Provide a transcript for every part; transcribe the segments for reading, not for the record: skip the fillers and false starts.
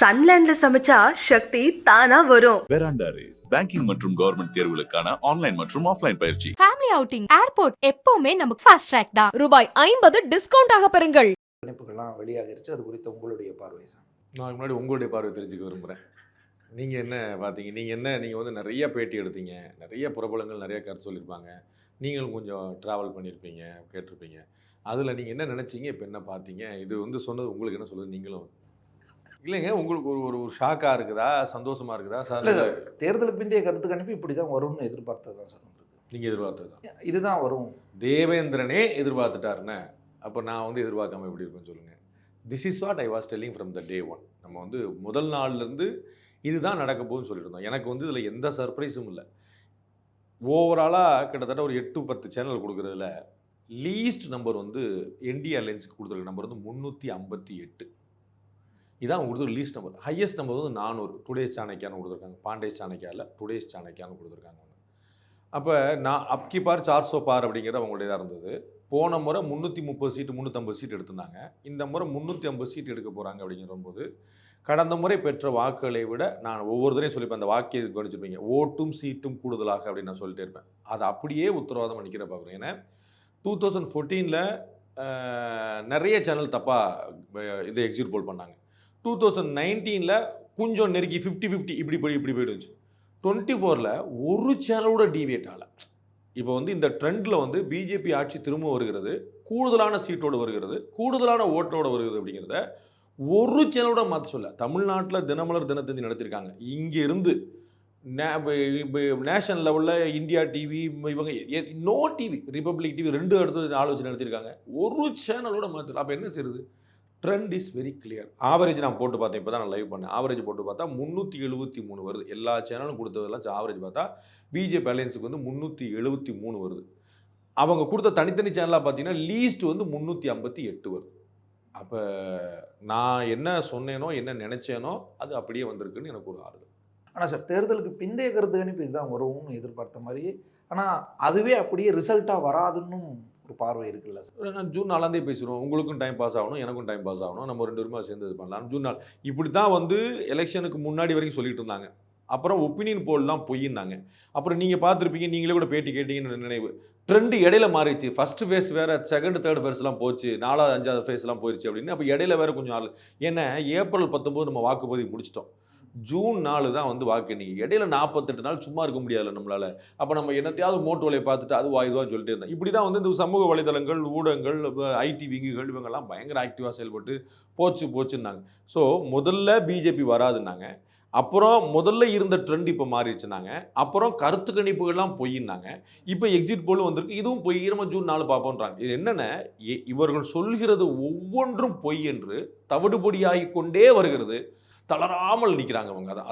சன்லேண்ட்ல சமைச்சா சக்தி தானா வரும். வெராண்டா ரேஸ் பேங்கிங் மற்றும் கவர்மெண்ட் தேர்வுகளுக்கான ஆன்லைன் மற்றும் ஆஃப்லைன் பயிற்சி. ஃபேமிலி அவுட்டிங் ஏர்போர்ட் எப்பவுமே நமக்கு ஃபாஸ்ட் ட்ராக் தான். ரூபாய் 50 டிஸ்கவுண்ட் ஆக பெறுங்கள். கணிப்புகள்லாம் வெளியாகிருச்சு. அது குறித்த உங்களுடைய பார்வை சார். நான் முன்னாடி உங்களுடைய பார்வை தெரிஞ்சுக்க விரும்புகிறேன். நீங்கள் என்ன பார்த்தீங்க? நீங்கள் வந்து நிறைய பேட்டி எடுத்தீங்க, நிறைய பிரபலங்கள் நிறைய கருத்து சொல்லியிருப்பாங்க, நீங்களும் கொஞ்சம் ட்ராவல் பண்ணியிருப்பீங்க, கேட்டிருப்பீங்க. அதில் நீங்கள் என்ன நினச்சிங்க, இப்போ என்ன பார்த்தீங்க? இது வந்து சொன்னது உங்களுக்கு என்ன சொல்லுது? நீங்களும் இல்லைங்க, உங்களுக்கு ஒரு ஒரு ஒரு ஷாக்காக இருக்குதா, சந்தோஷமாக இருக்குதா சார்? இல்லை சார், தேர்தலுக்கு பிந்தைய கருத்து கணிப்பு இப்படி தான் வரும்னு எதிர்பார்த்தது தான் சார். நீங்கள் எதிர்பார்த்தது தான் இதுதான் வரும். தேவேந்திரனே எதிர்பார்த்துட்டாருன்னு, அப்போ நான் வந்து எதிர்பார்க்காம எப்படி இருக்குன்னு சொல்லுங்கள். This is what I was telling from the day one. நம்ம வந்து முதல் நாள்லேருந்து இதுதான் நடக்க போகுதுன்னு சொல்லியிருந்தோம். எனக்கு வந்து இதில் எந்த சர்ப்ரைஸும் இல்லை. ஓவராலாக கிட்டத்தட்ட ஒரு 8-10 சேனல் கொடுக்குறதுல லீஸ்ட் நம்பர் வந்து என்டி அலைன்ஸுக்கு கொடுத்துருக்க நம்பர் வந்து 358. இதான் கொடுத்துருக்க லீஸ்ட் நம்பர். ஹையஸ்ட் நம்பர் வந்து 400. டுடேஸ் சாணக்கியான்னு கொடுத்துருக்காங்க. பாண்டேஸ் சாணக்கியாவில் டுடேஸ் சாணக்கியான்னு கொடுத்துருக்காங்க. அப்போ நான் அப்கி பார் 400 பார் அப்படிங்கிறது அவங்களுடையதாக இருந்தது. போன முறை 330 சீட்டு 350 சீட் எடுத்திருந்தாங்க. இந்த முறை 350 சீட் எடுக்க போகிறாங்க அப்படிங்கிறபோது கடந்த முறை பெற்ற வாக்குகளை விட நான் ஒவ்வொரு தடையும் சொல்லிப்பேன். அந்த வாக்கிய கவனிச்சிருப்பீங்க, ஓட்டும் சீட்டும் கூடுதலாக அப்படின்னு நான் சொல்லிட்டே இருப்பேன். அதை அப்படியே உத்தரவாதம் அளிக்கிற பார்க்குறேன். ஏன்னா 2014 நிறைய சேனல் தப்பாக இதை எக்ஸிக்யூட் போல் பண்ணாங்க. 2019 கொஞ்சம் நெருக்கி 50-50 இப்படி போயிடுச்சு. 24 ஒரு சேனலோட டீவியேட் ஆகலை. இப்போ வந்து இந்த ட்ரெண்டில் வந்து பிஜேபி ஆட்சி திரும்ப வருகிறது, கூடுதலான சீட்டோடு வருகிறது, கூடுதலான ஓட்டோடு வருகிறது அப்படிங்கிறத ஒரு சேனலோட மாற்ற சொல்ல. தமிழ்நாட்டில் தினமலர் தினத்தந்தி நடத்தியிருக்காங்க. இங்கே இருந்து நேஷனல் லெவலில் இந்தியா டிவி, இவங்க நோ டிவி, ரிப்பப்ளிக் டிவி 2 இடத்துல ஆலோசனை நடத்தியிருக்காங்க. ஒரு சேனலோட மாற்ற. அப்போ என்ன செய்யுது? Trend is very clear. Average நான் போட்டு பார்த்தேன், இப்போ தான் நான் லைவ் பண்ணேன். ஆவரேஜ் போட்டு பார்த்தா 373 வருது. எல்லா சேனலும் கொடுத்ததெல்லாம் ஆவரேஜ் பார்த்தா பிஜேபி அலையன்ஸுக்கு வந்து 373 வருது. அவங்க கொடுத்த தனித்தனி சேனலாக பார்த்தீங்கன்னா லீஸ்ட் வந்து 358 வருது. அப்போ நான் என்ன சொன்னேனோ என்ன நினச்சேனோ அது அப்படியே வந்திருக்குன்னு எனக்கு ஒரு ஆறுதல். ஆனால் சார், தேர்தலுக்கு பிந்தைய கருத்து கணிப்பு இதுதான் வரும்னு எதிர்பார்த்த மாதிரி, ஆனால் அதுவே அப்படியே ரிசல்ட்டாக வராதுன்னு ஒரு பார்வை இருக்குல்ல சார். நான் ஜூன் 4 பேசுகிறோம். உங்களுக்கும் டைம் பாஸ் ஆகணும், எனக்கும் டைம் பாஸ் ஆகணும், நம்ம 2 பேருமே சேர்ந்து இது பண்ணலாம். ஜூன் 4 இப்படி தான் வந்து எலெக்ஷனுக்கு முன்னாடி வரைக்கும் சொல்லிட்டு இருந்தாங்க. அப்புறம் ஒப்பீனியன் போல்லாம் பொய்யின்னாங்க. அப்புறம் நீங்கள் பார்த்துருப்பீங்க, நீங்களே கூட பேட்டி கேட்டீங்கன்னு நினைவு. ட்ரெண்டு இடையில மாறிடுச்சு. ஃபஸ்ட்டு ஃபேஸ் வேறு, செகண்ட் தேர்ட் ஃபேஸ்லாம் போச்சு, 4வது 5வது ஃபேஸ்லாம் போயிடுச்சு அப்படின்னு. அப்போ இடையில வேறு கொஞ்சம் ஆள். ஏன்னா ஏப்ரல் 19 நம்ம வாக்குப்பதிவு முடிச்சிட்டோம். ஜூன் 4 தான் வந்து வாக்கு எண்ணிக்கை. இடையில 48 நாள் சும்மா இருக்க முடியாதுல்ல நம்மளால். அப்போ நம்ம என்னத்தையாவது மோட்டு வேலையை பார்த்துட்டு இதுவான்னு சொல்லிட்டு இருந்தோம். இப்படி தான் வந்து இந்த சமூக வலைதளங்கள், ஊடகங்கள், ஐடி விங்குகள் இவங்கெல்லாம் பயங்கர ஆக்டிவாக செயல்பட்டு போச்சுன்னாங்க. ஸோ முதல்ல பிஜேபி வராதுன்னாங்க. அப்புறம் முதல்ல இருந்த ட்ரெண்ட் இப்போ மாறிடுச்சுனாங்க. அப்புறம் கருத்து கணிப்புகள்லாம் பொய்யின்னாங்க. இப்போ எக்ஸிட் போலும் வந்திருக்கு, இதுவும் பொய். நம்ம ஜூன் 4 பார்ப்போன்றாங்க. இது என்னென்ன, இவர்கள் சொல்கிறது ஒவ்வொன்றும் பொய் என்று தவிடுபொடியாகி கொண்டே வருகிறது. தளராமல் நிற்கிறாங்க அவங்க. அதை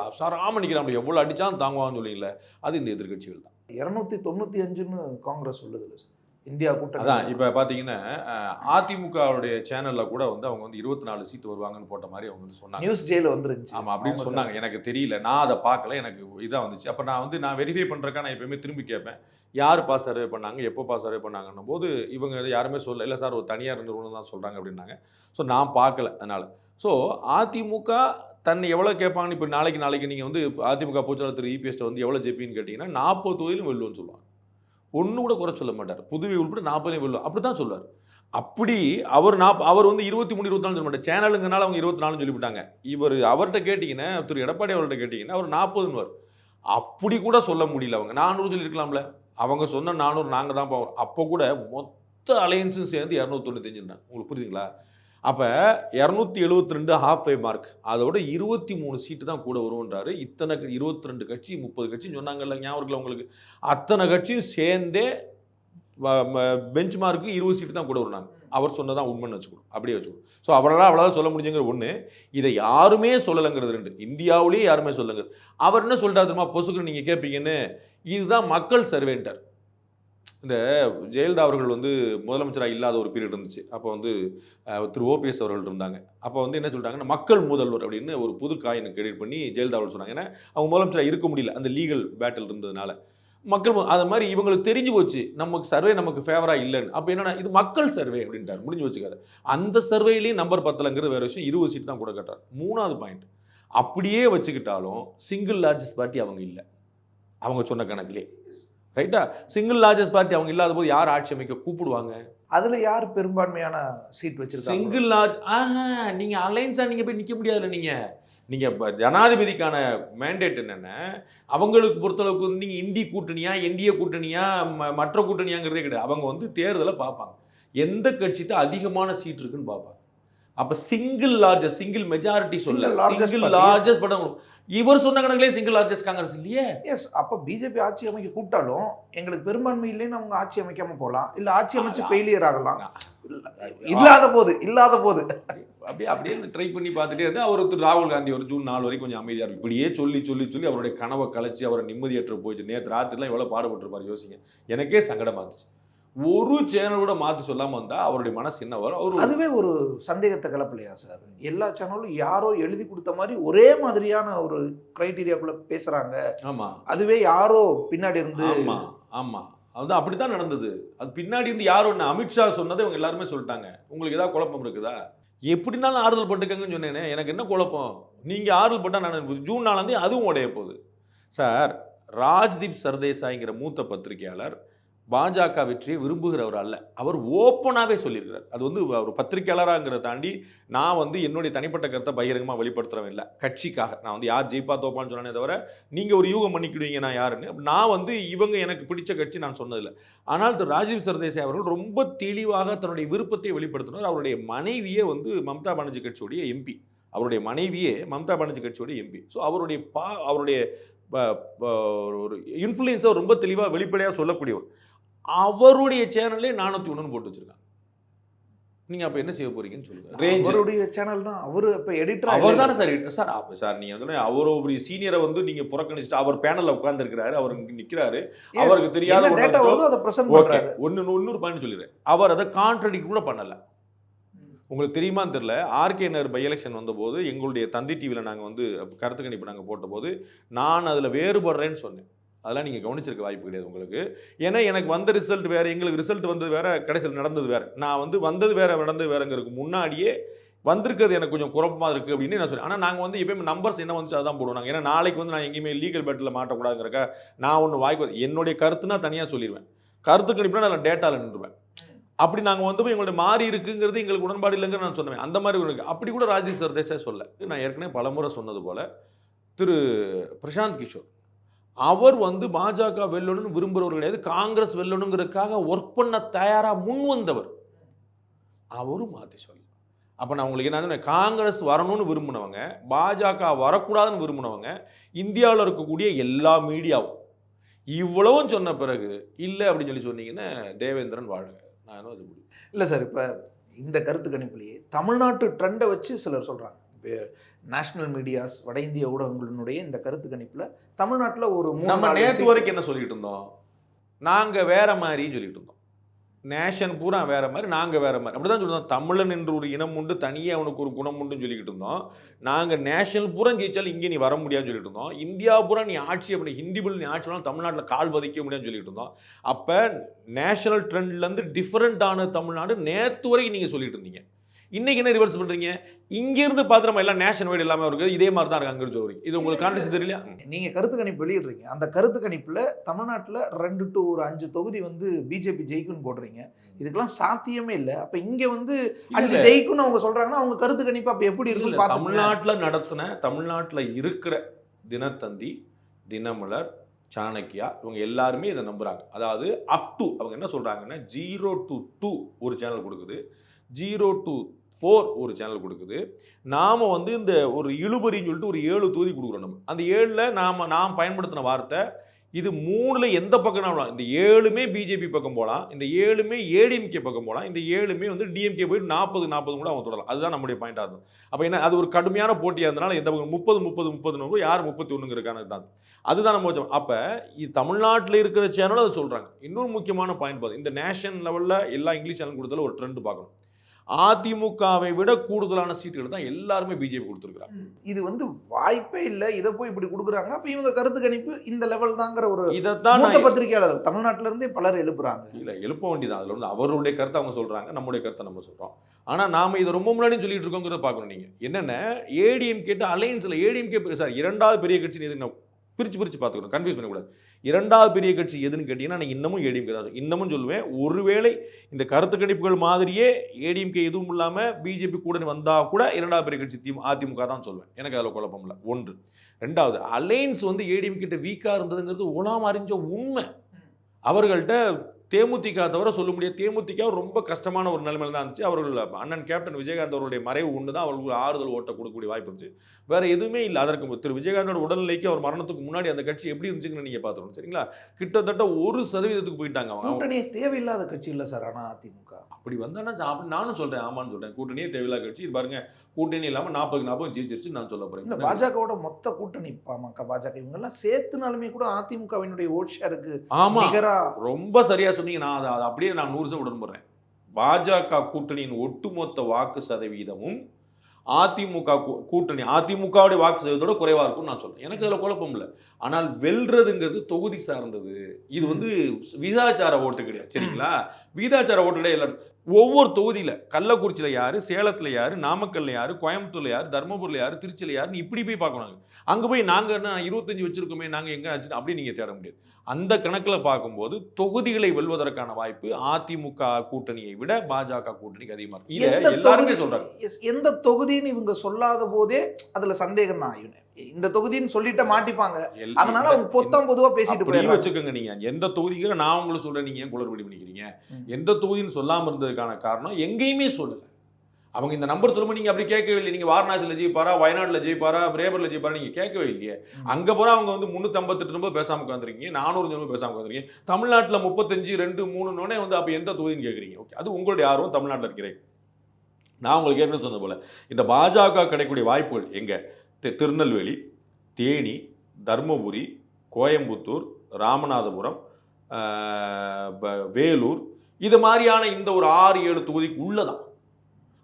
அசாராமல் நிற்கிறாங்க. எவ்வளோ அடித்தாலும் தாங்குவான்னு சொல்லிங்கள, அது இந்த எதிர்கட்சிகள் தான். 295ன்னு காங்கிரஸ் சொல்லுது இல்லை சார், இந்தியா கூட்டணி. அதான் இப்போ பார்த்தீங்கன்னா அதிமுகவுடைய சேனலில் கூட வந்து அவங்க வந்து 24 சீட்டு வருவாங்கன்னு போட்ட மாதிரி அவங்க வந்து சொன்னாங்க. நியூஸ் ஜெயில் வந்துருந்துச்சு. ஆமாம் அப்படின்னு சொன்னாங்க. எனக்கு தெரியல, நான் அதை பார்க்கல, எனக்கு இதாக வந்துச்சு. அப்போ நான் வெரிஃபை பண்ணுறக்கா நான் எப்பயுமே திரும்பி கேட்பேன், யாருப்பா சர்வே பண்ணாங்க, எப்போப்பா சர்வே பண்ணாங்கன்னும் போது இவங்க யாருமே சொல்ல. இல்லை சார், ஒரு தனியார் நிறுவனம் தான் சொல்கிறாங்க அப்படின்னாங்க. ஸோ நான் பார்க்கல அதனால். ஸோ அதிமுக தன்னை எவ்வளோ கேட்பாங்கன்னு இப்போ நாளைக்கு நீங்கள் வந்து அதிமுக பொதுச்செயலாளர் திரு இபிஎஸ்ட்டை வந்து எவ்வளோ ஜெயிப்பின்னு கேட்டிங்கன்னா 40 தொகுதியிலும் வெல்லுன்னு சொல்லுவாங்க. ஒன்று கூட குறை சொல்ல மாட்டார். புதுவை உள்பட 40 வெல்லும் அப்படி தான் சொல்லுவார். அப்படி அவர் வந்து 23 24 சொல்ல மாட்டார். சேனலுங்கனால அவங்க 24 சொல்லிவிட்டாங்க. அவர்கிட்ட கேட்டிங்கன்னா, திரு எடப்பாடி அவர்கிட்ட கேட்டிங்கன்னா அவர் 40ன்னு. அப்படி கூட சொல்ல முடியல. அவங்க 400 சொல்லியிருக்கலாம்ல. அவங்க சொன்ன 400 நாங்கள் தான் போவோம். அப்போ கூட மொத்த அலையன்ஸும் சேர்ந்து 295. உங்களுக்கு புரியுதுங்களா? அப்போ 272 ஹாஃப் வே மார்க், அதோட 23 சீட்டு தான் கூட வரும்ன்றாரு. இத்தனை 22 கட்சி 30 கட்சின்னு சொன்னாங்கல்ல, ஞாபகம் இருக்குல்ல உங்களுக்கு? அத்தனை கட்சியும் சேர்ந்தே பெஞ்ச் மார்க்கு 20 சீட்டு தான் கூட வருவாங்க. அவர் சொன்னதான் உண்மைன்னு வச்சுக்கணும், அப்படியே வச்சுக்கணும். ஸோ அவ்வளோதான் சொல்ல முடியுங்கிற ஒன்று. இதை யாருமே சொல்லலைங்கிறது 2. இந்தியாவிலேயே யாருமே சொல்லுங்க. அவர் என்ன சொல்கிறார் தெரியுமா? பொசுக்கு நீங்கள் கேட்பீங்கன்னு, இதுதான் மக்கள் சர்வேன்ட்டார். இந்த ஜெயலலிதா அவர்கள் வந்து முதலமைச்சராக இல்லாத ஒரு பீரியட் இருந்துச்சு. அப்போ வந்து திரு ஓபிஎஸ் அவர்கள் இருந்தாங்க. அப்போ வந்து என்ன சொல்லிட்டாங்கன்னா, மக்கள் முதல்வர் அப்படின்னு ஒரு புது காயினை கிரியேட் பண்ணி ஜெயலலிதா அவர்கள் சொன்னாங்க. ஏன்னா அவங்க முதலமைச்சராக இருக்க முடியல, அந்த லீகல் பேட்டில் இருந்ததுனால. அது மாதிரி இவங்களுக்கு தெரிஞ்சு போச்சு நமக்கு சர்வே நமக்கு ஃபேவரா இல்லைன்னு. அப்போ என்னன்னா இது மக்கள் சர்வே அப்படின்ட்டார், முடிஞ்சு வச்சுக்காது. அந்த சர்வேலையும் நம்பர் 10லங்கிறது வேற விஷயம், 20 சீட் தான் கூட கட்டார். 3வது பாயிண்ட், அப்படியே வச்சுக்கிட்டாலும் சிங்கிள் லார்ஜஸ்ட் பார்ட்டி அவங்க இல்லை, அவங்க சொன்ன கணக்கிலே. ரைட்டா? சிங்கிள் லார்ஜஸ்ட் பார்ட்டி அவங்க இல்லாத போது யார் ஆட்சி அமைக்க கூப்பிடுவாங்க? அதுல யார் பெரும்பான்மையான சீட் வச்சிருக்காங்க? சிங்கிள் லார்ஜ் நீங்க அலைன்ஸா நீங்க போய் நிக்க முடியாதுல்ல. நீங்க ஜனாதிபதிக்கான மேண்டேட் என்னன்னா, அவங்களுக்கு பொறுத்தளவுக்கு வந்து நீங்க இந்தி கூட்டணியா, என்டிஏ கூட்டணியா, மற்ற கூட்டணியாங்கிறதே கிடையாது. அவங்க வந்து தேர்தலை பார்ப்பாங்க, எந்த கட்சிட்டு அதிகமான சீட் இருக்குன்னு பார்ப்பாங்க. அப்ப சிங்கிள் லார்ஜஸ்ட், சிங்கிள் மெஜாரிட்டி சொல்ல, சிங்கிள் லார்ஜஸ்ட் படம் இவர் சொன்ன கணக்கிலே சிங்கிள் லார்ஜஸ்ட் காங்கிரஸ் இல்லையே. எஸ், அப்ப பிஜேபி ஆட்சி அமைக்க கூப்பிட்டாலும் எங்களுக்கு பெரும்பான்மை இல்லைன்னு அவங்க ஆட்சி அமைக்காம போகலாம், இல்ல ஆட்சி அமைச்சு ஃபெயிலியர் ஆகலாம். இல்லாத போது அப்படியே ட்ரை பண்ணி பார்த்துட்டே இருந்து அவர் ராகுல் காந்தி ஒரு ஜூன் 4 வரைக்கும் கொஞ்சம் அமைதியாக இருக்கும். இப்படியே சொல்லி அவருடைய கனவை கலைச்சி அவரை நிம்மதியற்ற போயிடுச்சு. நேற்று ராத்திரிலாம் எவ்வளோ பாடுபட்டுருப்பாரு யோசிங்க. எனக்கே சங்கடமாக இருந்துச்சு. ஒரு சேனல் கூட மாற்றி சொல்லாமல் வந்தால் அவருடைய மனசு என்ன வரும்? அதுவே ஒரு சந்தேகத்தை கிளப்பலையா சார்? எல்லா சேனலும் யாரோ எழுதி கொடுத்த மாதிரி ஒரே மாதிரியான ஒரு கிரைட்டீரியாக்குள்ள பேசுறாங்க. ஆமாம், அதுவே யாரோ பின்னாடி இருந்து. ஆமாம் அது அப்படித்தான் நடந்தது. அது பின்னாடி இருந்து யாரோ ஒன்று அமித்ஷா சொன்னதை இவங்க எல்லாருமே சொல்லிட்டாங்க. உங்களுக்கு ஏதாவது குழப்பம் இருக்குதா? எப்படினாலும் ஆறுதல் பட்டுக்கங்கன்னு சொன்னேனே, எனக்கு என்ன குழப்பம்? நீங்கள் ஆறுதல் பட்டால் நான் ஜூன் 4 அதுவும் உடைய போகுது சார். ராஜ்தீப் சர்தேசாய்ங்கிற மூத்த பத்திரிகையாளர் பாஜக வெற்றியை விரும்புகிறவர் அல்ல, அவர் ஓப்பனாகவே சொல்லியிருக்கிறார். அது வந்து அவர் பத்திரிகையாளராங்கிறத தாண்டி நான் வந்து என்னுடைய தனிப்பட்ட கருத்தை பகிரங்கமாக வெளிப்படுத்துறவன் இல்லை. கட்சிக்காக நான் வந்து யார் ஜெயிப்பா தோப்பான்னு சொன்னே தவிர நீங்கள் ஒரு யூகம் பண்ணிக்கிடுவீங்க நான் யாருன்னு. நான் வந்து இவங்க எனக்கு பிடிச்ச கட்சி நான் சொன்னதில்லை. ஆனால் திரு ராஜீவ் சர்தேசாய் அவர்கள் ரொம்ப தெளிவாக தன்னுடைய விருப்பத்தை வெளிப்படுத்தினார். அவருடைய மனைவியே வந்து மம்தா பானர்ஜி கட்சியுடைய எம்பி, அவருடைய மனைவியே மம்தா பானர்ஜி கட்சியுடைய எம்பி. ஸோ அவருடைய ஒரு இன்ஃப்ளூயன்ஸை ரொம்ப தெளிவாக வெளிப்படையாக சொல்லக்கூடியவர். அவருடைய சேனல்லே 401 போட்டு வச்சிருக்காங்க. நீங்க அப்ப என்ன செய்ய போறீங்கன்னு சொல்லுங்க. அவருடைய சேனல் தான், அவரு இப்ப எடிட்டர். அவர் தானே சார் சார். அப்ப சார் நீங்க வந்து ஒரு சீனியரை வந்து நீங்க புறக்கணிச்சுட்டு அவர் பேனல்ல உட்கார்ந்து இருக்கிறாரு, அவர் நிக்கிறாரு, அவருக்கு தெரியாத டேட்டா வருது, அதை பிரசன்ட் பண்றாரு. இன்னொரு பாயிண்ட் சொல்லிடுறேன், அவர் அதை கான்ட்ராடிக்ட் கூட பண்ணல. உங்களுக்கு தெரியுமான்னு தெரியல, ஆர்கே நகர் பை எலெக்ஷன் வந்தபோது எங்களுடைய தந்தி டிவியில் நாங்கள் வந்து கருத்து கணிப்பு நாங்கள் போட்டபோது நான் அதில் வேறுபடுறேன்னு சொன்னேன். அதெல்லாம் நீங்கள் கவனிச்சிருக்க வாய்ப்பு கிடையாது உங்களுக்கு. ஏன்னா எனக்கு வந்த ரிசல்ட் வேறு, எங்களுக்கு ரிசல்ட் வந்தது வேறு, கடைசியில் நடந்தது வேறு. நான் வந்து வந்தது வேறு நடந்தது வேறுங்கிறதுக்கு முன்னாடியே வந்திருக்கிறது எனக்கு கொஞ்சம் குழப்பமாக இருக்குது அப்படின்னு நான் சொல்லுவேன். ஆனால் நாங்கள் வந்து எப்பயுமே நம்பர்ஸ் என்ன வந்துச்சு அதான் போடுவோம் நாங்கள். ஏன்னா நாளைக்கு வந்து நான் எங்கேயுமே லீகல் பேட்டில் மாட்டக்கூடாதுங்கிறக்க நான் ஒன்று வாய்ப்பு என்னுடைய கருத்துனா தனியாக சொல்லிடுவேன். கருத்து கணிப்புனா நான் டேட்டாவில் நின்றுவேன். அப்படி நாங்கள் வந்து போய் எங்களுடைய மாறி இருக்குங்கிறது எங்களுக்கு உடன்பாடு இல்லைங்கிற நான் சொன்னேன். அந்த மாதிரி இருக்கு. அப்படி கூட ராஜீவ் சர்தேசாய் சொல்ல. நான் ஏற்கனவே பலமுறை சொன்னது போல் திரு பிரசாந்த் கிஷோர் அவர் வந்து பாஜக வெல்லணும்னு விரும்புகிறவர் கிடையாது, காங்கிரஸ் வெல்லணுங்கிறதுக்காக ஒர்க் பண்ண தயாராக முன் வந்தவர். அவரும் மாற்றி சொல்ல. அப்போ நான் உங்களுக்கு என்ன, காங்கிரஸ் வரணும்னு விரும்பினவங்க, பாஜக வரக்கூடாதுன்னு விரும்பினவங்க, இந்தியாவில் இருக்கக்கூடிய எல்லா மீடியாவும் இவ்வளவும் சொன்ன பிறகு இல்லை அப்படின்னு சொல்லி சொன்னீங்கன்னா தேவேந்திரன் வாழ்க. நான் என்ன அது முடியும் இல்லை சார். இப்போ இந்த கருத்து கணிப்புலேயே தமிழ்நாட்டு ட்ரெண்டை வச்சு சிலர் சொல்கிறாங்க. நேஷனல் மீடியாஸ், வட இந்திய ஊடகங்களினுடைய இந்த கருத்து கணிப்பில் தமிழ்நாட்டில் ஒரு நம்ம நேற்று வரைக்கும் என்ன சொல்லிட்டு இருந்தோம், நாங்கள் வேற மாதிரின்னு சொல்லிட்டு இருந்தோம். நேஷன் பூரா வேற மாதிரி, நாங்கள் வேற மாதிரி, அப்படி தான் சொல்லியிருந்தோம். தமிழன் என்று ஒரு இனம் உண்டு, தனியாக அவனுக்கு ஒரு குணம் உண்டுன்னு சொல்லிக்கிட்டு இருந்தோம். நாங்கள் நேஷனல் பூரா ஜெயிச்சாலும் இங்கே நீ வர முடியாதுன்னு சொல்லிட்டு இருந்தோம். இந்தியா பூரா நீ ஆட்சி அப்படி ஹிந்தி பில் நீ ஆட்சி பண்ணாலும் தமிழ்நாட்டில் கால் பதிக்க முடியாதுன்னு சொல்லிட்டு இருந்தோம். அப்போ நேஷனல் ட்ரெண்ட்லேருந்து டிஃப்ரெண்ட்டான தமிழ்நாடு நேற்று வரைக்கும் நீங்கள் சொல்லிட்டு இருந்தீங்க. இன்னைக்கு என்ன ரிவர்ஸ் பண்ணுறீங்க? இங்கேருந்து பார்த்து நம்ம எல்லாம் நேஷன் வைடு எல்லாமே இருக்குது, இதே மாதிரி தான் இருக்கு அங்கே சொல்றீங்க. இது உங்களுக்கு கான்டெக்ட் தெரியலையா? நீங்கள் கருத்து கணிப்பு வெளியிடுறீங்க, அந்த கருத்து கணிப்பில் தமிழ்நாட்டில் 2 to 5 தொகுதி வந்து பிஜேபி ஜெயிக்கும்னு போடுறீங்க. இதுக்கெல்லாம் சாத்தியமே இல்லை. அப்போ இங்கே வந்து 5 ஜெயிக்கும்னு அவங்க சொல்கிறாங்கன்னா அவங்க கருத்து கணிப்பு அப்போ எப்படி இருக்குன்னு பார்த்து. தமிழ்நாட்டில் இருக்கிற தினத்தந்தி, தினமலர், சாணக்கியா இவங்க எல்லாருமே இதை நம்புகிறாங்க. அதாவது அப் டு அவங்க என்ன சொல்கிறாங்கன்னா 0 to 2 ஒரு சேனல் கொடுக்குது, 0 to 4 ஒரு சேனல் கொடுக்குது. நாம் வந்து இந்த ஒரு இழுபறின்னு சொல்லிட்டு ஒரு 7 தொகுதி கொடுக்குறோம். நம்ம அந்த 7ல் நாம் பயன்படுத்தின வார்த்தை இது 3ல் எந்த பக்கம் போகலாம். இந்த 7மே பிஜேபி பக்கம் போகலாம், இந்த 7மே ஏடிஎம்கே பக்கம் போகலாம், இந்த 7மே வந்து டிஎம்கே போயிட்டு 40 கூட அவங்க தொடரலாம். அதுதான் நம்முடைய பாயிண்டாக இருக்கும். அப்போ என்ன, அது ஒரு கடுமையான போட்டியாக இருந்தனால எந்த பக்கம் 30 யார் 31ங்கிறதுக்கான தான் அதுதான் நம்ம வச்சோம். அப்போ தமிழ்நாட்டில் இருக்கிற சேனலும் அதை சொல்கிறாங்க. இன்னொரு முக்கியமான பாயிண்ட் பார்த்து, இந்த நேஷனல் லெவலில் எல்லா இங்கிலீஷ் சேனல் கொடுத்தாலும் ஒரு ட்ரெண்ட் பார்க்கணும். அதிமுகவை விட கூடுதலான சீட்டுகள் தான் எல்லாருமே பிஜேபி கொடுத்துருக்காங்க. இது வந்து வாய்ப்பே இல்லை, இதை போய் இப்படி கொடுக்குறாங்க. அப்ப இவங்க கருத்து கணிப்பு இந்த லெவல் தாங்கிற ஒரு இதைத்தான் மூத்த பத்திரிகையாளர் தமிழ்நாட்டில இருந்தே பலர் எழுப்புறாங்க. இல்லை, எழுப்ப வேண்டியதான். அதில் வந்து அவருடைய கருத்தை அவங்க சொல்கிறாங்க, நம்முடைய கருத்தை நம்ம சொல்கிறோம். ஆனால் நாம் இதை ரொம்ப முன்னாடி சொல்லிட்டு இருக்கோங்கிறத பார்க்கணும். நீங்கள் என்னென்ன ஏடிஎம்கே அலையன்ஸில் ஏடிஎம்கே சார் இரண்டாவது பெரிய கட்சி எதுன்னு பிரித்து பார்த்துக்கணும், கன்ஃபியூஸ் பண்ணக்கூடாது. இரண்டாவது பெரிய கட்சி எதுன்னு கேட்டிங்கன்னா நான் இன்னமும் ஏடிஎம்கே தான் இன்னமும் சொல்லுவேன். ஒருவேளை இந்த கருத்து கணிப்புகள் மாதிரியே ஏடிஎம்கே எதுவும் இல்லாமல் பிஜேபி கூட வந்தால் கூட இரண்டாவது பெரிய கட்சி அதிமுக தான் சொல்லுவேன். எனக்கு அதில் குழப்பம் இல்லை. ஒன்று. ரெண்டாவது, அலையன்ஸ் வந்து ஏடிஎம்கிட்ட வீக்காக இருந்ததுங்கிறது உலகம் அறிஞ்ச உண்மை. அவர்கள்ட்ட தேமுதிக தவிர சொல்ல முடியாது. தேமுதிக ரொம்ப கஷ்டமான ஒரு நிலைமையில தான் இருந்துச்சு. அவர்கள் அண்ணன் கேப்டன் விஜயகாந்த் அவருடைய மறைவு ஒன்று தான் அவர்களுக்கு ஆறுதல் ஓட்ட கொடுக்கக்கூடிய வாய்ப்பு இருந்துச்சு. வேற எதுவுமே இல்லை. அதற்கு திரு விஜயகாந்தோட உடல்நிலைக்கு அவர் மரணத்துக்கு முன்னாடி அந்த கட்சி எப்படி இருந்துச்சுன்னு நீங்க பார்த்துக்கணும். சரிங்களா? கிட்டத்தட்ட 1% போயிட்டாங்க அவங்க. கூட்டணியே தேவையில்லாத கட்சி இல்லை சார். ஆனால் அதிமுக அப்படி வந்தானா அப்படி நானும் சொல்றேன், ஆமான்னு சொல்றேன். கூட்டணியே தேவையில்லாத கட்சி. இது பாருங்க, கூட்டணி இல்லாமல் 40-40 ஜெயிச்சிருச்சு நான் சொல்ல போறேன். இல்லை, பாஜகவோட மொத்த கூட்டணி பாமக பாஜக இவங்கெல்லாம் சேர்த்துனாலுமே கூட அதிமுகவினுடைய ஓட் ஷேருக்கு நிகரா. ரொம்ப சரியா சொன்னீங்க. நான் அதை அப்படியே நான் 100% உடன்படுறேன். பாஜக கூட்டணியின் ஒட்டுமொத்த வாக்கு சதவீதமும் அதிமுக கூட்டணி அதிமுகவுடைய வாக்கு சதவீதத்தோட குறைவா இருக்கும்னு நான் சொல்றேன். எனக்கு அதில் குழப்பம் இல்லை. ஆனால் வெல்றதுங்கிறது தொகுதி சார்ந்தது. இது வந்து விகிதாச்சார ஓட்டு கிடையாது. சரிங்களா? விகிதாச்சார ஓட்டு கிடையாது. எல்லாரும் ஒவ்வொரு தொகுதியில் கள்ளக்குறிச்சியில் யாரு, சேலத்தில் யாரு, நாமக்கல்ல யாரு, கோயம்புத்தூர்ல யாரு, தர்மபுரியில் யாரு, திருச்சியில் யாருன்னு இப்படி போய் பார்க்கணும். அங்கே போய் நாங்கள் என்ன 25 வச்சிருக்கோமே, நாங்கள் எங்கே ஆச்சு அப்படி நீங்கள் தேட முடியாது. அந்த கணக்கில் பார்க்கும்போது தொகுதிகளை வெல்வதற்கான வாய்ப்பு அதிமுக கூட்டணியை விட பாஜக கூட்டணிக்கு அதிகமாக இருக்கு. இதை எல்லாருமே சொல்றாங்க. எந்த தொகுதின்னு இவங்க சொல்லாத போதே அதுல சந்தேகம் தான். இந்த தொகுதின்னு சொல்லிட்டு மாட்டிப்பாங்க. அதனால அவங்க பொதுவா பேசிட்டு போய் வச்சுக்கோங்க. நீங்க எந்த தொகுதிக்கு நான் உங்களுக்கு சொல்றேன், நீங்க ஏன் குளறுபடி பண்ணிக்கிறீங்க? எந்த தொகுதின்னு சொல்லாம இருந்ததுக்கான காரணம் எங்கேயுமே சொல்லல. அவங்க இந்த நம்பர் சொல்லும்போது நீங்க அப்படி கேட்கவே இல்லை. நீங்க வாரணாசியில் ஜெயிப்பாரா, வயநாடுல ஜெயிப்பாரா, ரேபர்ல ஜெயிப்பாரா நீங்க கேட்கவே இல்லையே. அங்க போற அவங்க வந்து 358 ரொம்ப பேசாம உட்காந்துருக்கீங்க, 400 பேசாம உட்காந்துருக்கீங்க. தமிழ்நாட்டுல 35, 2, 3 வந்து அப்ப எந்த தொகுதின்னு கேட்குறீங்க. ஓகே, அது உங்களுடைய ஆர்வம். தமிழ்நாட்டில் இருக்கிறேன். நான் உங்களுக்கு ஏற்கனவே சொன்ன போல இந்த பாஜக கிடைக்கக்கூடிய வாய்ப்புகள் எங்க? திருநெல்வேலி, தேனி, தர்மபுரி, கோயம்புத்தூர், ராமநாதபுரம், வேலூர், இது மாதிரியான இந்த ஒரு 6-7 தொகுதிக்கு உள்ளதான்.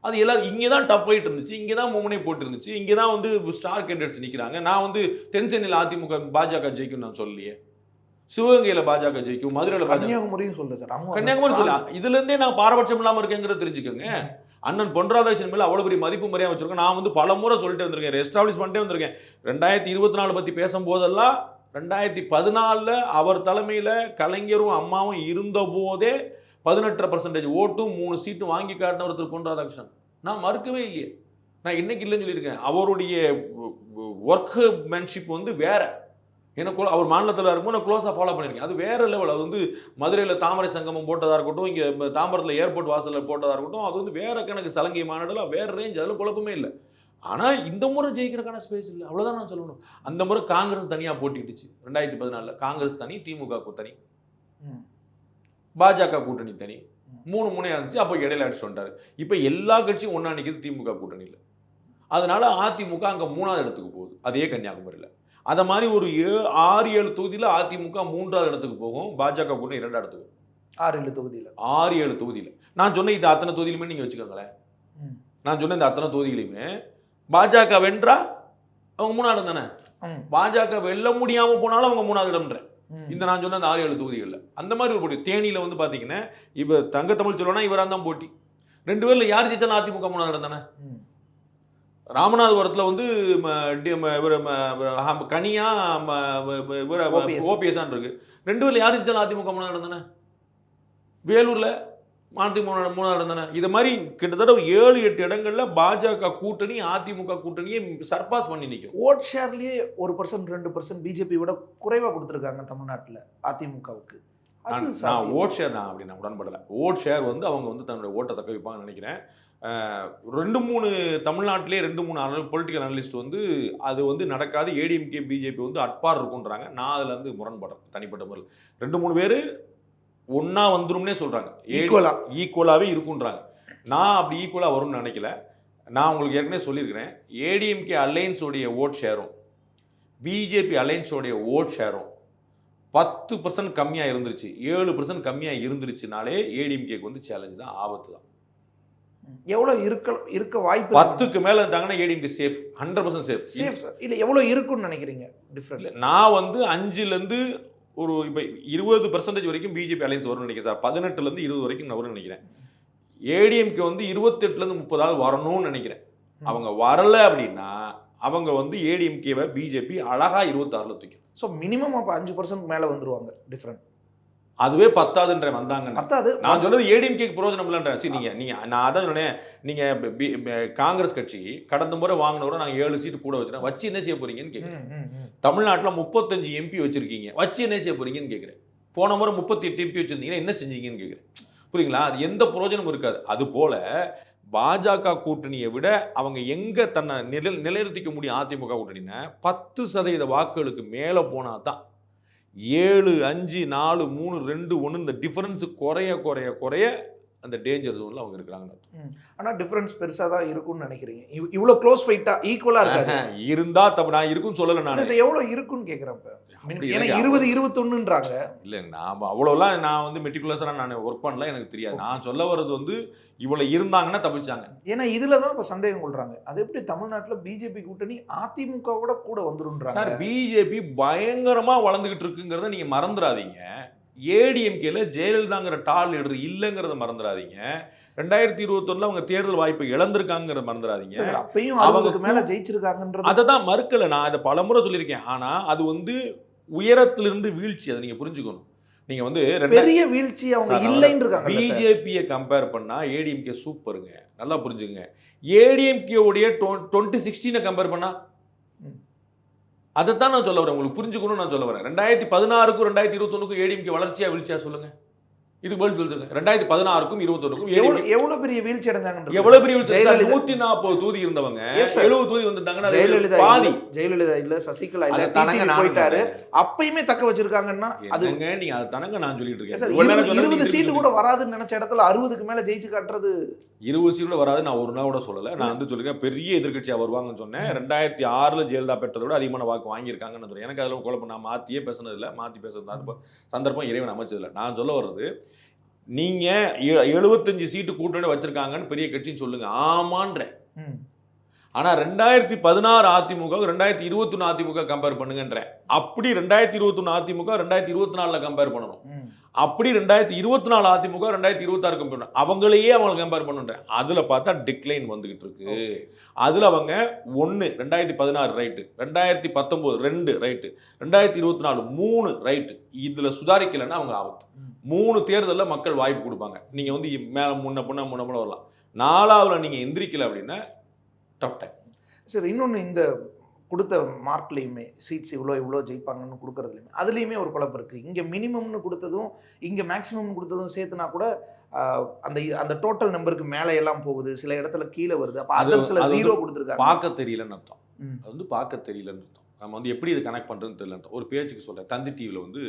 அது எல்லாம் இங்கே தான் டஃப் ஃபைட் இருந்துச்சு, இங்கே தான் மும்முனை போட்டு இருந்துச்சு, இங்கே தான் வந்து ஸ்டார் கேண்டிடேட்ஸ் நிற்கிறாங்க. நான் வந்து தென்சென்னையில் அதிமுக பாஜக ஜெயிக்கும் நான் சொல்லலையே. சிவகங்கையில் பாஜக ஜெயிக்கும், மதுரையில் கன்னியாகுமரியும் சொல்லுங்க சார். கன்னியாகுமரி சொல்ல இதுலேருந்தே நான் பாரபட்சம் இல்லாமல் இருக்கேங்கிறத தெரிஞ்சுக்கோங்க. அண்ணன் பொன் ராதாகிருஷ்ணன் மேலே அவ்வளோ பெரிய மதிப்பு மரியாதை வச்சிருக்கேன். நான் வந்து பல முறை சொல்லிட்டு வந்திருக்கேன், எஸ்டாப்ளிஷ் பண்ணிட்டே வந்திருக்கேன். 2024 பற்றி பேசும்போதெல்லாம் 2014 அவர் தலைமையில் கலைஞரும் அம்மாவும் இருந்த போதே 18% ஓட்டும் 3 சீட்டும் வாங்கி காட்டினவர் திரு பொன் ராதாகிருஷ்ணன். நான் மறுக்கவே இல்லையே. நான் இன்னைக்கு இல்லைன்னு சொல்லியிருக்கேன். அவருடைய ஒர்க் மேன்ஷிப் வந்து வேற. எனக்கு அவர் மாநிலத்தில் இருக்கும்போது நான் க்ளோஸாக ஃபாலோ பண்ணியிருக்கேன். அது வேற லெவல். அது வந்து மதுரையில் தாமரை சங்கமம் போட்டதாக இருக்கட்டும், இங்கே தாம்பரத்தில் ஏர்போர்ட் வாசலில் போட்டதாக இருக்கட்டும், அது வந்து வேற கணக்கு. சலங்கை மாநாடுலாம் வேற ரேஞ்ச். அதில் குழப்பமே இல்லை. ஆனால் இந்த முறை ஜெயிக்கிறதுக்கான ஸ்பேஸ் இல்லை, அவ்வளோதான் நான் சொல்லணும். அந்த முறை காங்கிரஸ் தனியாக போட்டிக்கிட்டுச்சு. 2014 காங்கிரஸ் தனி, திமுக தனி, பாஜக கூட்டணி தனி, 3 முனையாக இருந்துச்சு. அப்போ இடையில அடிச்சு வந்துட்டாரு. இப்போ எல்லா கட்சியும் ஒன்றா நிற்கிது திமுக கூட்டணியில். அதனால அதிமுக அங்கே 3ஆவது இடத்துக்கு போகுது, அதே கன்னியாகுமரியில். அதை மாதிரி ஒரு 6-7 தொகுதியில் அதிமுக 3ஆவது இடத்துக்கு போகும், பாஜக கூட்டணி 2ஆவது இடத்துக்கு. 6-7 தொகுதியில் 6-7 தொகுதியில் நான் சொன்ன இது அத்தனை தொகுதியிலுமே நீங்கள் வச்சுக்கோங்களேன். நான் சொன்ன இந்த அத்தனை தொகுதியிலுமே பாஜக வென்றா அவங்க 3ஆவது இடம் தானே. பாஜக வெல்ல முடியாமல் போனாலும் அவங்க 3ஆவது இடம்ன்ற இந்த நான் சொன்ன அந்த 6-7 தொகுதிகளில் அந்த மாதிரி ஒரு போட்டி. தேனியில் வந்து பார்த்தீங்கன்னா இப்போ தங்க தமிழ் சொல்லணும்னா இவராக தான் போட்டி. 2 பேரில் யார் ஜெயிச்சாலும் அதிமுக 3ஆவது இடம் தானே. ராமநாதபுரத்தில் வந்து கனியா ஓபிஎஸ்ஸான் இருக்கு. 2 பேரில் யார் ஜெயிச்சாலும் அதிமுக 3ஆவது இடம் தானே. வேலூரில் அதிமுக 3ஆவது இடம் தானே. இது மாதிரி கிட்டத்தட்ட ஒரு 7-8 இடங்கள்ல பாஜக கூட்டணி அதிமுக கூட்டணியை சர்பாஸ் பண்ணி நிற்கும். ஓட் ஷேர்லயே 1% 2% பிஜேபி விட குறைவா கொடுத்துருக்காங்க தமிழ்நாட்டில் அதிமுகவுக்கு. நான் ஓட் ஷேர் நான் அப்படி நான் உடன்படலை. ஓட் ஷேர் வந்து அவங்க வந்து தன்னுடைய ஓட்டை தக்க வைப்பாங்கன்னு நினைக்கிறேன். 2-3 தமிழ்நாட்டிலே 2-3 பொலிட்டிக்கல் அனலிஸ்ட் வந்து அது வந்து நடக்காது, ஏடிஎம்கே பிஜேபி வந்து அட்பார் இருக்குன்றாங்க. நான் அதில் வந்து முரண்படுறேன் தனிப்பட்ட முறையில். 2-3 பேர் ஒன்றா வந்துரும்னே சொல்கிறாங்க, ஈக்குவலாகவே இருக்குன்றாங்க. நான் அப்படி ஈக்குவலாக வரும்னு நினைக்கல. நான் உங்களுக்கு ஏற்கனவே சொல்லியிருக்கிறேன், ஏடிஎம்கே அலையன்ஸோடைய ஓட் ஷேரும் பிஜேபி அலையன்ஸோடைய ஓட் ஷேரும் 10% கம்மியாக இருந்துருச்சு, 7% கம்மியாக இருந்துருச்சுனாலே ஏடிஎம்கேக்கு வந்து சேலஞ்சு தான், ஆபத்து தான். எவ்வளவு இருக்க வாய்ப்பு இருக்கு? 10க்கு மேல இருந்தாங்கன்னா ADMK safe, 100% safe. Safe sir. இல்ல எவ்வளவு இருக்கும்னு நினைக்கிறீங்க டிஃபரெண்ட்? நான் வந்து 5ல இருந்து ஒரு இப்போ 20% வரைக்கும் பிஜேபி அலையன்ஸ் வரும்னு நினைக்கிறேன் சார். 18ல இருந்து 20 வரைக்கும் வரும்னு நினைக்கிறேன். ஏடிஎம்கே வந்து 28ல இருந்து 30 வரணும்னு நினைக்கிறேன். அவங்க வரல அப்படின்னா அவங்க வந்து ஏடிஎம்கேவை பிஜேபி அழகா 26ல தூக்கும். ஸோ மினிமம் அப்போ 5% மேலே வந்துருவாங்க டிஃப்ரெண்ட். அதுவே 10ன்ற வந்தாங்க. பத்தாது. நான் சொல்றது ஏடிஎம்கேக்கு பிரயோஜனம் இல்லைன்ற. சரி நீங்க நான் அதான் சொன்னேன். நீங்க காங்கிரஸ் கட்சி கடந்த முறை வாங்கினோட நாங்கள் 7 சீட்டு கூட வச்சுருக்கோம். வச்சு என்ன செய்ய போறீங்கன்னு கேட்குறேன். தமிழ்நாட்டில் 35 எம்பி வச்சிருக்கீங்க, வச்சு என்ன செய்ய போறீங்கன்னு கேட்குறேன். போன முறை 38 எம்பி வச்சிருந்தீங்கன்னா என்ன செஞ்சீங்கன்னு கேட்குறேன். புரியுங்களா? அது எந்த பிரயோஜனமும் இருக்காது. அது போல பாஜக கூட்டணியை விட அவங்க எங்க தன்னை நிலைநிறுத்திக்க முடியும் அதிமுக கூட்டணின்னா 10% வாக்குகளுக்கு மேலே போனா தான் 7, 5, 4, 3, 2, 1 இந்த டிஃபரன்ஸ் குறைய குறைய குறைய அந்த டேஞ்சர் ஜோன்ல அவங்க இருக்கிறாங்க. ஆனா டிஃபரன்ஸ் பெருசா தான் இருக்கும்னு நினைக்கிறீங்க? இவ்வளோ க்ளோஸ் ஃபைட்டா ஈக்குவலா இருக்காது. இருந்தா தப்பு. நான் இருக்குன்னு சொல்லல. நான் எவ்வளவு இருக்குன்னு கேட்குறேன். ஏன்னா 20, 21ன்றாங்க. இல்லை நான் அவ்வளோலாம் நான் வந்து மெட்டிகுலஸாக நான் ஒர்க் பண்ணல, எனக்கு தெரியாது. நான் சொல்ல வர்றது வந்து இவ்வளோ இருந்தாங்கன்னா தப்பிச்சாங்க. ஏன்னா இதில் தான் இப்போ சந்தேகம் கொள்றாங்க. அது எப்படி தமிழ்நாட்டில் பிஜேபி கூட்டணி அதிமுகவோட கூட வந்துருன்றாங்க. சார் பிஜேபி பயங்கரமாக வளர்ந்துக்கிட்டு இருக்குங்கிறத நீங்கள் மறந்துடாதீங்க. ஏடிஎம்கேல ஜெயலலிதாங்கிற டால் லீடர் இல்லைங்கிறத மறந்துடாதீங்க. 2021 அவங்க தேர்தல் வாய்ப்பை இழந்திருக்காங்கிறத மறந்துடாதீங்க. அப்பயும் அவங்களுக்கு மேலே ஜெயிச்சிருக்காங்கன்றது அதை தான் மறுக்கலை. நான் அதை பலமுறை சொல்லியிருக்கேன். ஆனால் அது வந்து உயரத்திலிருந்து வீழ்ச்சி. அதை நீங்கள் புரிஞ்சுக்கணும். நீங்க வந்து பெரிய வீழ்ச்சி அவங்க இல்லைன்னு இருக்காங்க. பிஜேபியை கம்பேர் பண்ணா ஏடிஎம்கே சூப்பருங்க. நல்லா புரிஞ்சுங்க. ஏடிஎம்கே உடைய 2016 கம்பேர் பண்ணா அதைத்தான் நான் சொல்ல வரேன். உங்களுக்கு புரிஞ்சுக்கணும் நான் சொல்ல வரேன். 2016க்கும் 2021க்கும் ஏடிஎம்கே வளர்ச்சியா வீழ்ச்சியா சொல்லுங்க. இதுக்கு பதில் சொல்லுங்க. 2016க்கும் 21க்கும் எவ்வளவு பெரிய வீழ்ச்சி அடைஞ்சாங்க? எவ்வளவு பெரிய வீழ்ச்சி? 140 தொகுதி இருந்தவங்க 70 தொகுதி வந்துட்டாங்கன்னா ஜெயலலிதா பாதி. ஜெயலலிதா இல்ல, சசிகலா இல்ல, டிடிவி போயிட்டாரு. அப்பயுமே தக்க வச்சிருக்காங்கன்னா அதுங்க நீங்க அது தனங்க நான் சொல்லிட்டு இருக்கேன். 20 சீட்டு கூட வராதுன்னு நினைச்ச இடத்துல 60க்கு மேல ஜெயிச்சு காட்டுறது. 20 சீட்டு வராது நான் ஒரு நாள் கூட சொல்லல. நான் வந்து சொல்லிருக்கேன் பெரிய எதிர்கட்சியா வருவாங்கன்னு சொன்னேன். 2006ல் ஜெயலலிதா பெற்றதை விட அதிகமான வாக்கு வாங்கியிருக்காங்கன்னு சொல்றேன். எனக்கு அதில் குழப்பம். நான் மாத்தியே பேசுனது இல்லை. மாத்தி பேசுறது சந்தர்ப்பம் இறைவன் அமைச்சதில்லை. நான் சொல்ல வர்றது, நீங்க 75 சீட்டு கூட்டணி வச்சிருக்காங்கன்னு பெரிய கட்சின்னு சொல்லுங்க, ஆமான்றேன். ஆனா 2016 அதிமுக 2021 அதிமுக கம்பேர் பண்ணுங்கன்றேன். அப்படி 2021 அதிமுக 2024 கம்பேர் பண்ணணும். அப்படி 2024 அதிமுக 2026 கம்பேர் பண்ணணும். அவங்களையே அவங்க கம்பேர் பண்ணுன்றேன். அதுல பார்த்தா டிக்ளைன் வந்துகிட்டு இருக்கு. அதுல அவங்க 1 2016 ரைட்டு, 2019 2 ரைட்டு, 2024 3 ரைட்டு. இதுல சுதாரிக்கலைன்னா அவங்க ஆபத்து. 3 தேர்தலில் மக்கள் வாய்ப்பு கொடுப்பாங்க. நீங்க வந்து மேல முன்ன வரலாம். 4ஆவதுல நீங்க எந்திரிக்கல அப்படின்னா டஃப் டைம். சரி, இன்னொன்று இந்த கொடுத்த மார்க்லேயுமே சீட்ஸ் இவ்வளோ ஜெயிப்பாங்கன்னு கொடுக்குறதுலையுமே அதுலேயுமே ஒரு குழப்பம் இருக்குது. இங்கே மினிமம்னு கொடுத்ததும் இங்கே மேக்ஸிமம்னு கொடுத்ததும் சேர்த்துனா கூட அந்த டோட்டல் நம்பருக்கு மேலே எல்லாம் போகுது, சில இடத்துல கீழே வருது. அப்போ அதில் சில 0 கொடுத்துருக்காங்க. பார்க்க தெரியலன்னு அர்த்தம். அது வந்து பார்க்க தெரியலன்னு அர்த்தம். நம்ம வந்து எப்படி இது கனெக்ட் பண்ணுறதுன்னு தெரியல. ஒரு பேச்சுக்கு சொல்கிறேன். தந்தி டிவியில் வந்து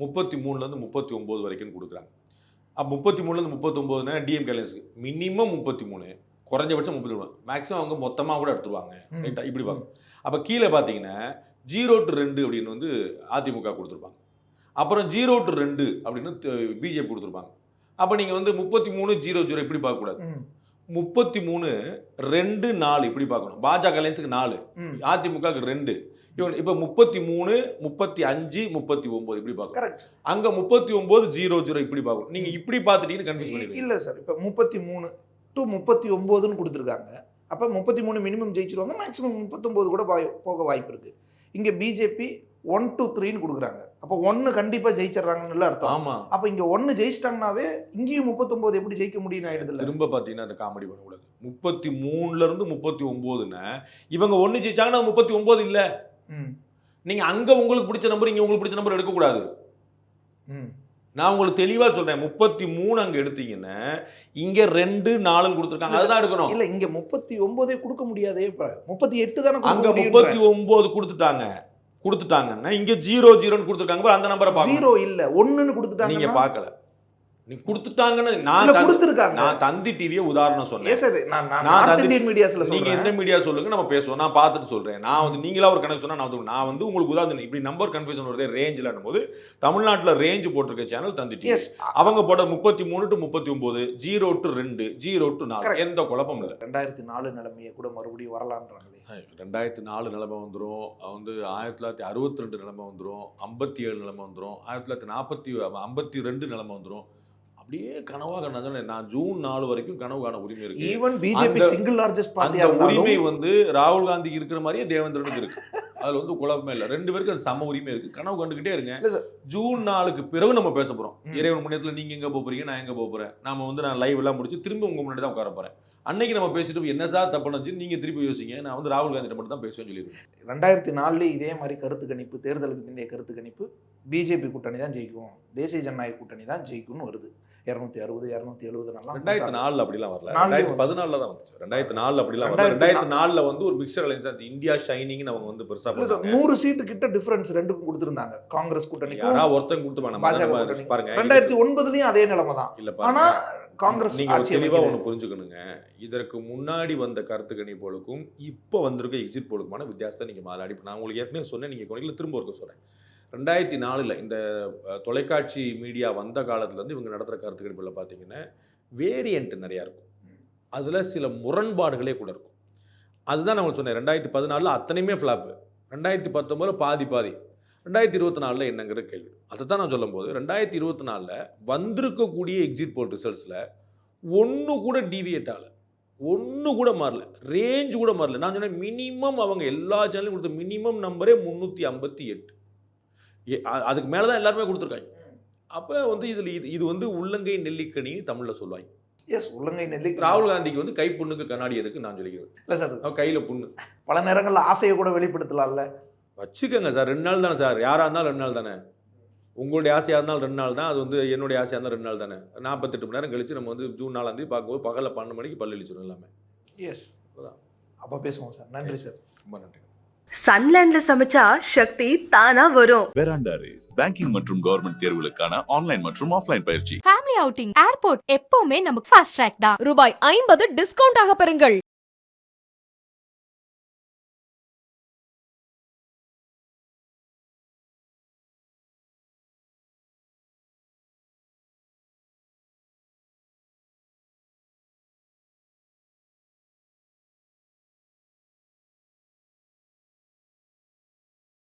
33லேருந்து 39 வரைக்கும் கொடுக்குறாங்க. அப்போ 33லேருந்து 39னா டிஎம்கே அலையன்ஸுக்கு மினிமம் 33, குறைஞ்சபட்சம் 33, மேக்ஸிமம் அவங்க மொத்தமாக கூட எடுத்துருவாங்க. ரைட்டா? இப்படி பார்க்கணும். அப்போ கீழே பார்த்தீங்கன்னா 0 to 2 அப்படின்னு வந்து அதிமுக கொடுத்துருப்பாங்க. அப்புறம் 0 to 2 அப்படின்னு பிஜேபி கொடுத்துருப்பாங்க. அப்போ நீங்கள் வந்து 33 0 இப்படி பார்க்கக்கூடாது. 33 2 4 இப்படி பார்க்கணும். பாஜக அலையன்ஸுக்கு 4, அதிமுகவுக்கு 2. இப்போ 33 35 39 இப்படி பார்க்கணும். கரெக்ட். அங்கே 39 0 இப்படி பார்க்கணும். நீங்கள் இப்படி பார்த்துட்டீங்கன்னு கன்ஃபியூஸ் பண்ணுவீங்க. இல்லை சார், இப்போ 33 to 39ன்னு கொடுத்துருக்காங்க. அப்போ 33 மினிமம் ஜெயிச்சிருவாங்க, மேக்ஸிமம் 39 கூட போக வாய்ப்பு இருக்குது. இங்கே பிஜேபி 1 to 3ன்னு கொடுக்குறாங்க. அப்போ 1 கண்டிப்பாக ஜெயிச்சிடறாங்கன்னு அர்த்தம். ஆமாம். அப்போ இங்கே 1 ஜெயிச்சிட்டாங்கனாவே இங்கேயும் 39 எப்படி ஜெயிக்க முடியும்னு ஆயிடுது. திரும்ப பார்த்தீங்கன்னா அந்த காமெடி பண்ணக்கூடாது. 33லேருந்து 39ன்னா இவங்க 1 ஜெயிச்சாங்கன்னா 39 இல்லை. நீங்கள் அங்கே உங்களுக்கு பிடிச்ச நம்பர் இங்கே உங்களுக்கு பிடிச்ச நம்பர் எடுக்கக்கூடாது. நான் உங்களுக்கு தெளிவாக சொல்றேன். 33 அங்கே எடுத்தீங்கன்னா இங்கே 2 4 கொடுத்துருக்காங்க, அதுதான் எடுக்கணும். இல்லை, இங்கே 39 கொடுக்க முடியாதே. இப்போ 38 தானே. அங்கே 39 கொடுத்துட்டாங்கன்னா இங்கே 0 0ன்னு கொடுத்துருக்காங்க. அந்த நம்பரை 0 இல்லை 1ன்னு கொடுத்துட்டாங்க. நீங்கள் பார்க்கல. நீ கொடுத்துட்டாங்கன்னு இல்ல நான் கொடுத்திருக்காங்க. நான் தந்தி டிவியை உதாரணம் சொன்னேன். ஏன் சார் நான் நான் நார்த் தந்தி- இந்தியன் மீடியாஸ்ல நீங்க சொல்றேன். எந்த மீடியா சொல்லுங்க, நம்ம பேசுவோம். நான் பார்த்துட்டு சொல்றேன். நான் வந்து நீங்களா ஒரு கணக்கு சொன்னா நான் வந்து உங்களுக்கு உதாரணம் இப்படி நம்பர் கன்ஃபியூஷன் வருது ரேஞ்சில் போது தமிழ்நாட்டுல ரேஞ்ச் போட்டிருக்க சேனல் தந்தி டிவி. எஸ் அவங்க போட்ட 33 to 39, 0 to 2, 0 to 4, Correct. எந்த குழப்பம் இல்லை. 2004 நிலைமையை கூட மறுபடியும் வரலான்றாங்களே. 2004 நிலைமை வந்துடும், வந்து 1962 நிலைமை வந்துடும், 57 நிலைமை வந்துடும், 1952 நிலைமை வந்துடும். அப்படியே கனவா கண்டாங்க. நான் ஜூன் 4 வரைக்கும் கனவு காண உரிமை இருக்கு. ஈவன் பிஜேபி அந்த- சிங்கிள் லார்ஜஸ்ட் அந்த பார்ட்டியா உரிமை இருந்தாலும் வந்து ராகுல் காந்திக்கு இருக்கிற மாதிரியே தேவேந்திரனுக்கு இருக்கு. அதுல வந்து குழப்பமே இல்லை. 2 பேருக்கு அது சம உரிமை இருக்கு. கனவு கண்டுகிட்டே இருங்க. இல்ல சார். ஜூன் 4க்கு பிறகு நம்ம பேச போறோம். ம். இறைவன் முன்னேற்றத்துல நீங்க எங்க போக போறீங்க, நான் எங்க போக போறேன். நாம வந்து நான் லைவ் எல்லாம் முடிச்சு திரும்ப உங்க முன்னாடி தான் உட்கார போறேன். அன்னைக்கு நம்ம பேசிட்டு என்ன சார் தப்பு நடந்துச்சு நீங்க திருப்பி யோசிங்க. நான் வந்து ராகுல் காந்தி மட்டும் தான் பேசுவேன்னு சொல்லியிருக்கேன். 2004 இதே மாதிரி கருத்து கணிப்பு, தேர்தலுக்கு பிந்தைய கருத்து கணிப்பு பிஜேபி கூட்டணி தான் ஜெயிக்கும், தேசிய ஜனநாயக கூட்டணி தான் ஜெயிக்கும்னு வருது. 260 270 2004 அப்படிலாம் வரல. நாலுலயும் 2014 தான் வந்துச்சு. 2004 அப்படிலாம் வரல. 2004 வந்து ஒரு மிக்சர் அலைன்ஸ் இந்தியா ஷைனிங்னு அவங்க வந்து பெருசா பண்ணாங்க. 100 சீட்டு கிட்ட டிஃபரன்ஸ் ரெண்டுக்கும் கொடுத்திருந்தாங்க. காங்கிரஸ் கூட்டணிக்கும் யாரா ஒருத்தன் கொடுத்து பாஜக நம்ம கூட்டணி. பாருங்க. 2009லயும் அதே நிலைமை தான். இல்ல ஆனா பாருங்க. காங்கிரஸ் நீங்க ஒரு ஆட்சி தெளிவா அமைக்குது. ஒண்ணு புரிஞ்சுக்கணுங்க. இதற்கு முன்னாடி வந்த கருத்து கணிப்புகளுக்கும் இப்போ வந்திருக்க எக்ஸிட் போலுக்குமான வித்தியாசத்தை நீங்க மாறாடி. நான் உங்களுக்கு ஏற்கனவே சொன்னேன், நீங்க கொலையில திரும்ப ஒருக்க சொல்றேன். 2004 இந்த தொலைக்காட்சி மீடியா வந்த காலத்துல இருந்து இவங்க நடத்துற கருத்து கணிப்புல பாத்தீங்கன்னா வேரியன்ட் நிறைய இருக்கும். அதுல சில முரண்பாடுகளே கூட இருக்கும். அதுதான் நான் உங்களுக்கு சொன்னேன். 2014 அத்தனையுமே ஃபிளாப்பு, 2019 பாதி பாதி, 2024 என்னங்கிற கேள்வி. அதை தான் நான் சொல்லும் போது 2024 வந்திருக்கக்கூடிய எக்ஸிட் போல் ரிசல்ட்ஸில் ஒன்று கூட டீவியேட் ஆகலை, ஒன்று கூட மாறல, ரேஞ்ச் கூட மாறல. நான் சொன்னேன் மினிமம் அவங்க எல்லா சேனலும் கொடுத்த மினிமம் நம்பரே 358. அதுக்கு மேலே தான் எல்லாருமே கொடுத்துருக்காங்க. அப்போ வந்து இதில் இது வந்து உள்ளங்கை நெல்லிக்கணின்னு தமிழில் சொல்லுவாங்க. எஸ் உள்ளங்கை நெல்லி. ராகுல் காந்திக்கு வந்து கை புண்ணுக்கு கண்ணாடி எதுக்கு நான் சொல்லிக்கிறேன். இல்ல சார், அவன் கையில் புண்ணு பல நேரங்கள்ல ஆசையை கூட வெளிப்படுத்தலாம்ல. வச்சுக்கோங்க சார். 2 நாள் தானே சார், யாராக இருந்தாலும் 2 நாள் தானே. உங்களுடைய ஆசையாக இருந்தாலும் 2 நாள் தான், அது வந்து என்னுடைய ஆசையாக இருந்தாலும் 2 நாள் தானே. 48 மணி நேரம் கழிச்சு நம்ம வந்து ஜூன் 4ஆம் தேதி பார்க்கும்போது பகலில் 12 மணிக்கு பல்லு இழிச்சிடும் எல்லாமே. எஸ் அப்போ பேசுவோம் சார். நன்றி சார். ரொம்ப நன்றி. சன்லேண்ட்ல சமைச்சா சக்தி தானா வரும். வெராண்டா ரேஸ் பேங்கிங் மற்றும் கவர்மெண்ட் தேர்வுகளுக்கான ஆன்லைன் மற்றும் ஆஃப்லைன் பயிற்சி. ஃபேமிலி அவுட்டிங், ஏர்போர்ட் எப்பவுமே நமக்கு ஃபாஸ்ட் ட்ராக் தான். ரூபாய் 50 டிஸ்கவுண்ட் ஆக பெறுங்கள்.